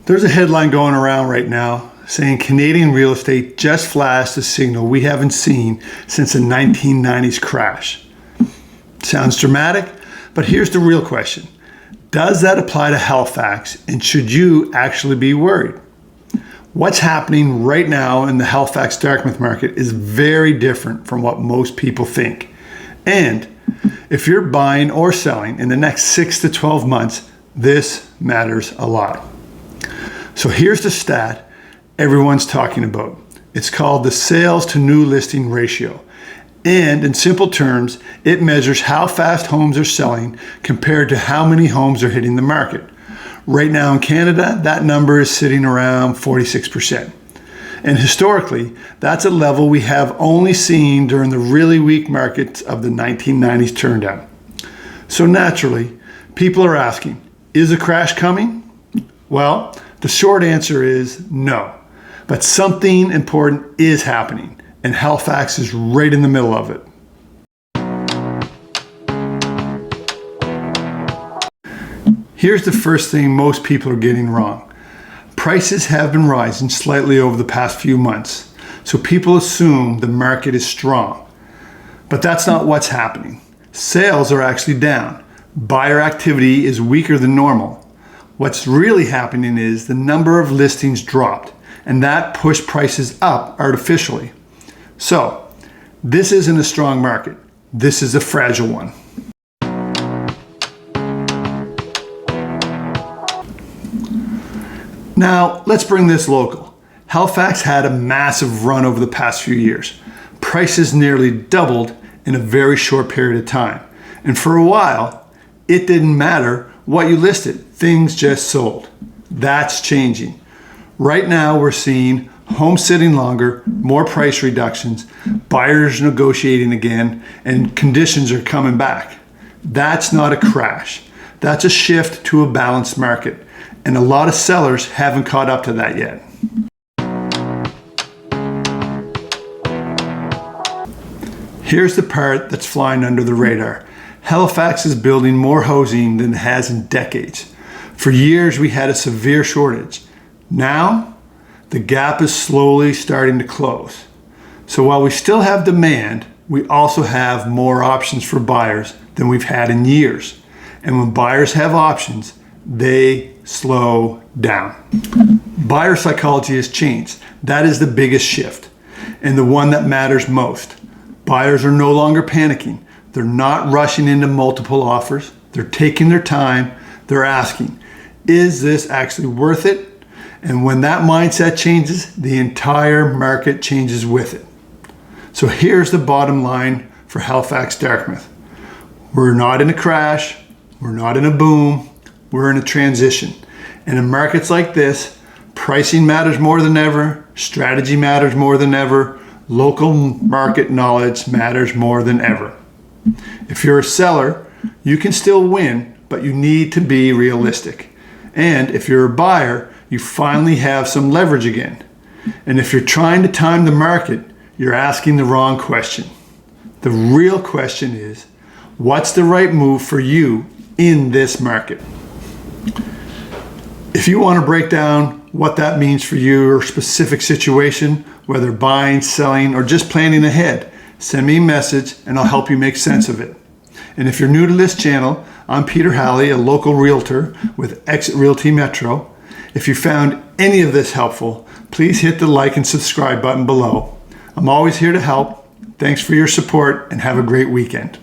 There's a headline going around right now saying Canadian real estate just flashed a signal we haven't seen since the 1990s crash. Sounds dramatic, but here's the real question. Does that apply to Halifax, and should you actually be worried? What's happening right now in the Halifax-Dartmouth market is very different from what most people think. And if you're buying or selling in the next 6 to 12 months, this matters a lot. So here's the stat everyone's talking about. It's called the sales to new listing ratio. And in simple terms, it measures how fast homes are selling compared to how many homes are hitting the market. Right now in Canada, that number is sitting around 46%. And historically, that's a level we have only seen during the really weak markets of the 1990s turndown. So naturally, people are asking, is a crash coming? Well, the short answer is no. But something important is happening, and Halifax is right in the middle of it. Here's the first thing most people are getting wrong. Prices have been rising slightly over the past few months, so people assume the market is strong. But that's not what's happening. Sales are actually down. Buyer activity is weaker than normal. What's really happening is the number of listings dropped, and that pushed prices up artificially. So, this isn't a strong market. This is a fragile one. Now, let's bring this local. Halifax had a massive run over the past few years. Prices nearly doubled in a very short period of time. And for a while, it didn't matter what you listed. Things just sold. That's changing. Right now, we're seeing homes sitting longer, more price reductions, buyers negotiating again, and conditions are coming back. That's not a crash. That's a shift to a balanced market. And a lot of sellers haven't caught up to that yet. Here's the part that's flying under the radar. Halifax is building more housing than it has in decades. For years, we had a severe shortage. Now, the gap is slowly starting to close. So while we still have demand, we also have more options for buyers than we've had in years. And when buyers have options, they slow down. Buyer psychology has changed. That is the biggest shift, and the one that matters most. Buyers are no longer panicking. They're not rushing into multiple offers. They're taking their time. They're asking, is this actually worth it? And when that mindset changes, the entire market changes with it. So here's the bottom line for Halifax-Dartmouth. We're not in a crash. We're not in a boom. We're in a transition. And in markets like this, pricing matters more than ever, strategy matters more than ever, local market knowledge matters more than ever. If you're a seller, you can still win, but you need to be realistic. And if you're a buyer, you finally have some leverage again. And if you're trying to time the market, you're asking the wrong question. The real question is, what's the right move for you in this market? If you want to break down what that means for your specific situation, whether buying, selling, or just planning ahead, send me a message and I'll help you make sense of it. And if you're new to this channel, I'm Peter Halley, a local realtor with Exit Realty Metro. If you found any of this helpful, please hit the like and subscribe button below. I'm always here to help. Thanks for your support and have a great weekend.